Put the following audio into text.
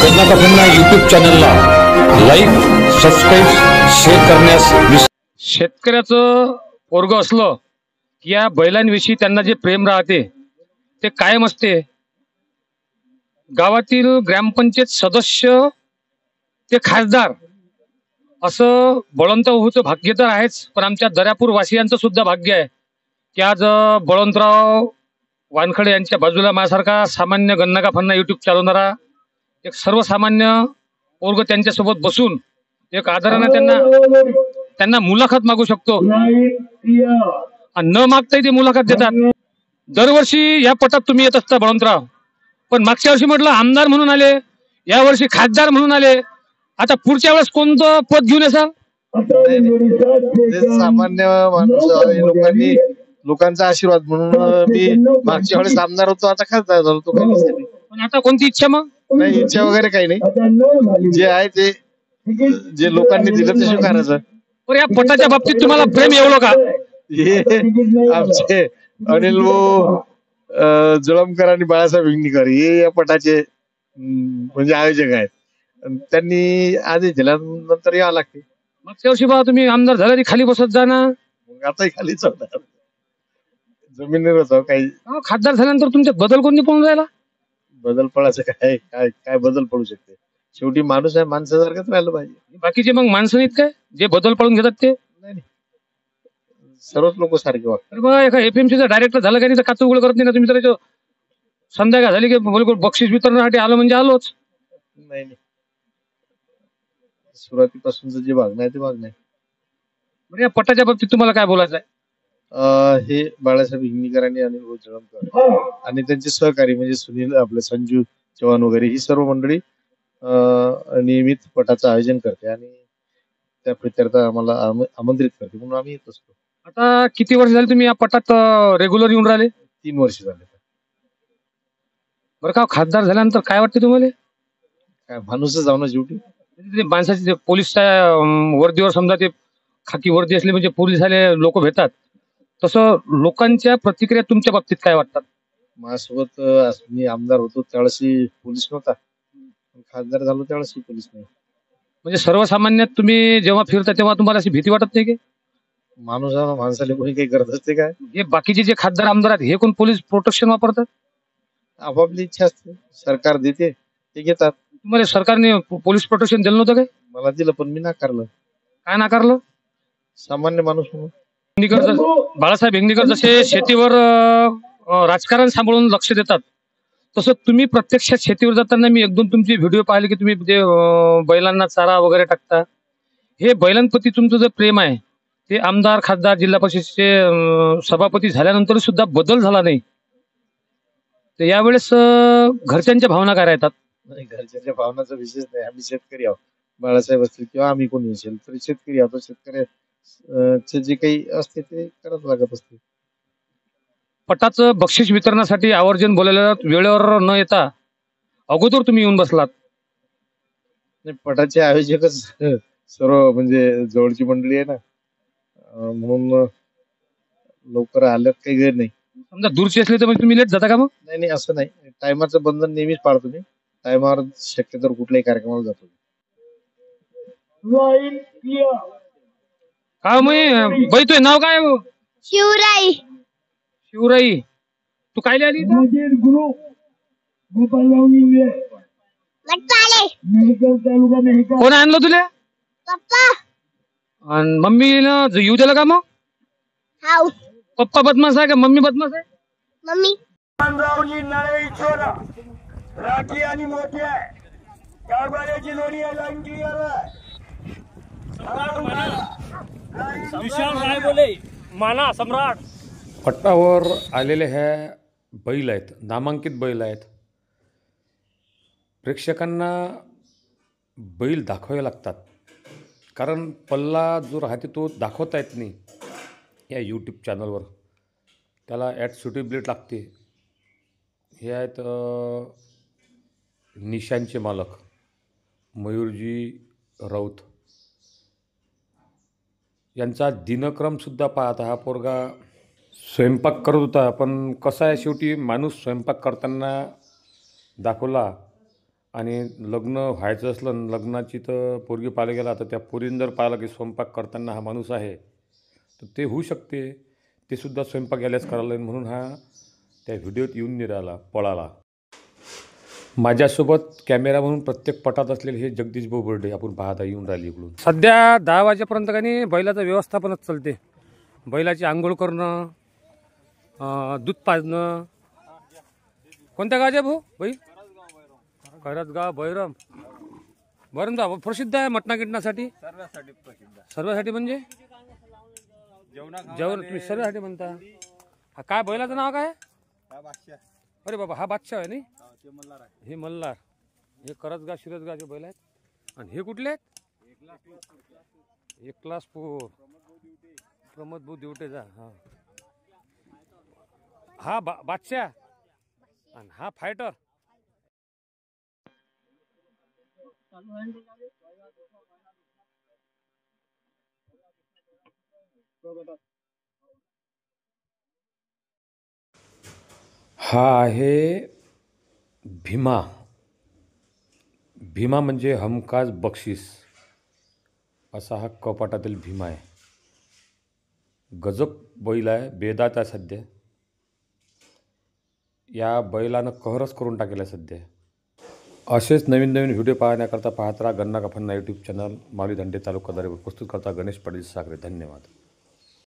गन्ना का फन्ना यूट्यूब चॅनलला लाईक, सबस्क्राईब, शेअर करण्यास शेतकऱ्याचं पोरगं असलं की या बैलांविषयी त्यांना जे प्रेम राहते ते कायम असते. गावातील ग्रामपंचायत सदस्य ते खासदार असं बळवंत भाऊचं भाग्य तर आहेच, पण आमच्या दर्यापूर वासियांचं सुद्धा भाग्य आहे की आज बळवंतराव वानखडे यांच्या बाजूला माझ्यासारखा सामान्य गन्ना का फन्ना युट्यूब चालवणारा एक सर्वसामान्य पोरग त्यांच्यासोबत बसून एक आदराने त्यांना मुलाखत मागू शकतो आणि न मागताही ते मुलाखत देतात. दरवर्षी या पटात तुम्ही येत असता बळवंतराव, पण मागच्या वर्षी म्हटलं आमदार म्हणून आले, या वर्षी खासदार म्हणून आले. आता पुढच्या वेळेस कोणतं पद घेऊन येसाल? सामान्य माणूस लोकांचा आशीर्वाद म्हणून मी मागच्या वेळेस आमदार होतो, आता खासदार झालो तो. पण आता कोणती इच्छा? मग नाही, इच्छा वगैरे काही नाही. जे आहे ते जे लोकांनी दिलं ते स्वीकारायचं. पण या पटाच्या बाबतीत तुम्हाला प्रेम एवढं का? हे आमचे अनिल जुळमकर आणि बाळासाहेब हिंगणीकर हे या पटाचे म्हणजे आयोजक आहेत. त्यांनी आधी दिल्यानंतर यावं लागते. मागच्या वर्षी बघा तुम्ही आमदार झाला खाली बसत जा ना, मग आता खालीच होणार, जमिनीवर होतो काही. खासदार झाल्यानंतर तुमच्यात बदल कोणी पळून राहिला? बदल पडायचं काय काय काय बदल पडू शकते? शेवटी माणूस आहे, माणसासारखंच राहिलं पाहिजे. बाकीचे मग माणसं नाहीत काय जे बदल पळून घेतात? ते नाही, सर्वच लोक सारखे वागतात. बघा एका एफएमसीचा डायरेक्टर झालं का नाही तर काच उघड करत नाही ना तुम्ही? तर संध्याकाळ झाली की बक्षीस वितरणासाठी आलो म्हणजे आलोच. नाही, सुरुवातीपासूनच जे भाग नाही ते भाग नाही. म्हणजे या पटाच्या बाबतीत तुम्हाला काय बोलायचं आहे? हे बाळासाहेब हिंगणीकर आणि अनिल जुळमकर आणि त्यांचे सहकारी म्हणजे सुनील आपले संजू चव्हाण वगैरे ही सर्व मंडळी नियमित पटाचं आयोजन करते आणि त्या प्रित्यर्थ आम्हाला आमंत्रित करते, म्हणून आम्ही येत असतो. आता किती वर्ष झाले तुम्ही या पटात रेग्युलर येऊन राहिले? 3 वर्ष झाले. बरं का, खासदार झाल्यानंतर काय वाटते तुम्हाला? काय माणूसच जाऊ ना शेवटी. माणसाचे पोलीसच्या वर्दीवर समजा ते खाकी वर्दी असली म्हणजे पोलिसाले लोक भेटतात, तसं लोकांच्या प्रतिक्रिया तुमच्या बाबतीत काय वाटतात? माझ्यासोबत मी आमदार होतो त्यावेळेस पोलीस नव्हता, खासदार झालो त्यावेळेस पोलीस नाही. म्हणजे सर्वसामान्यात तुम्ही जेव्हा फिरता तेव्हा तुम्हाला अशी भीती वाटत नाही की माणूस माणसाला कोणी काही करत असते काय? हे बाकीचे जे खासदार आमदार आहेत हे कोण पोलीस प्रोटेक्शन वापरतात? आपापली इच्छा असते, सरकार देते ते घेतात. तुम्हाला सरकारने पोलीस प्रोटेक्शन दिलं नव्हतं काय? मला दिलं पण मी नाकारलं. काय नाकारलं? सामान्य माणूस म्हणून. बाळासाहेब हिंगणीकर जसे शेतीवर राजकारण सांभाळून लक्ष देतात, तसं तुम्ही प्रत्यक्षात शेतीवर जाताना मी 1-2 तुमचे व्हिडिओ पाहिले की तुम्ही जे बैलांना चारा वगैरे टाकता. हे बैलांप्रती तुमचं जे प्रेम आहे ते आमदार, खासदार, जिल्हा परिषदेचे सभापती झाल्यानंतर सुद्धा बदल झाला नाही. तर यावेळेस घरच्यांच्या भावना काय राहतात? घरच्यांच्या भावनाचा विशेष नाही. आम्ही शेतकरी आहोत. बाळासाहेब असतील किंवा आम्ही कोणी असेल तरी शेतकरी आहोत. शेतकऱ्याचे जे काही असते ते करावं लागत असते. पटाचं बक्षीस वितरणासाठी आवर्जून बोलायला वेळेवर न येता अगोदर तुम्ही येऊन बसलात. पटाचे आयोजकच सर्व म्हणजे जवळची मंडळी आहे ना, म्हणून लवकर आल्यात काही गैर नाही. समजा दूरची असली तर तुम्ही लेट जाता का? मग नाही, असं नाही. टायमाचं बंधन नेहमीच पाळतो मी. टायमावर शक्यतो कुठल्याही कार्यक्रमाला जातो. काय मग बाई तुझं नाव काय? शिवराई. शिवराई, तू काय आली? कोण आणलं तुला? पप्पा. आणि मम्मीनं येऊ दिलं का? मग हाव. पप्पा बदमाश आहे का मम्मी बदमाश आहे? मम्मी. राखी आणि मोठी आहे, कारभाराची लोणी आहे, लाईन क्लिअर आहे. विशाल राय बोले माना सम्राट. पट्टावर आलेले ह्या बैल आहेत, नामांकित बैल आहेत. प्रेक्षकांना बैल दाखवावे लागतात, कारण पल्ला जो राहते तो दाखवता येत नाही या यूट्यूब चॅनलवर. त्याला ॲट सुटेबिलिटी लागते. हे आहेत निशांचे मालक मयूरजी राऊत. यांचा दिनक्रमसुद्धा पाहता. हा पोरगा स्वयंपाक करत होता, पण कसं आहे शेवटी माणूस स्वयंपाक करताना दाखवला आणि लग्न व्हायचं असलं आणि लग्नाची तर पोरगी पाहायला गेला तर त्या पोरीनं जर पाहिलं की स्वयंपाक करताना हा माणूस आहे तर ते होऊ शकते. ते सुद्धा स्वयंपाक यायलाच करायला लागेल म्हणून हा त्या व्हिडिओत येऊन नाही राहिला, पळाला. माझ्यासोबत कॅमेरा म्हणून प्रत्येक पटात असलेले हे जगदीश भाऊ बर्डे आपण पाहता येऊन राहिले इकडून. सध्या 10 वाजेपर्यंत का नाही बैलाचं व्यवस्थापनच चालते. बैलाची आंघोळ करणं, दूध पाजणं. कोणत्या गावचे भाऊ बैल? खैरसगाव बैरम. बरं प्रसिद्ध आहे मटणा गिटण्यासाठी. सर्वासाठी म्हणजे जेवण तुम्ही सर्वासाठी म्हणता. हा काय बैलाचं नाव काय? अरे बाबा हा बादशाह आहे नाही. हे मल्हार. हे करसगाव शिरसगावचे बैल आहेत. आणि हे कुठले आहेत? एकलासपूर प्रमोद भाऊ दिवटेचा. हा बादशाह आणि हा फायटर. हा आहे भीमा. भीमा म्हणजे हमखास बक्षीस असा हा कपाटातील भीमा आहे. गजब बैल आहे, बेदात आहे सध्या. या बैलानं कहरच करून टाकेला सध्या. असेच नवीन नवीन व्हिडिओ पाहण्याकरता पाहत राहा गन्ना का फन्ना यूट्यूब चॅनल. माऊली धंडे तालुका दारेपूर. प्रस्तुत करता गणेश पाटील साखरे. धन्यवाद.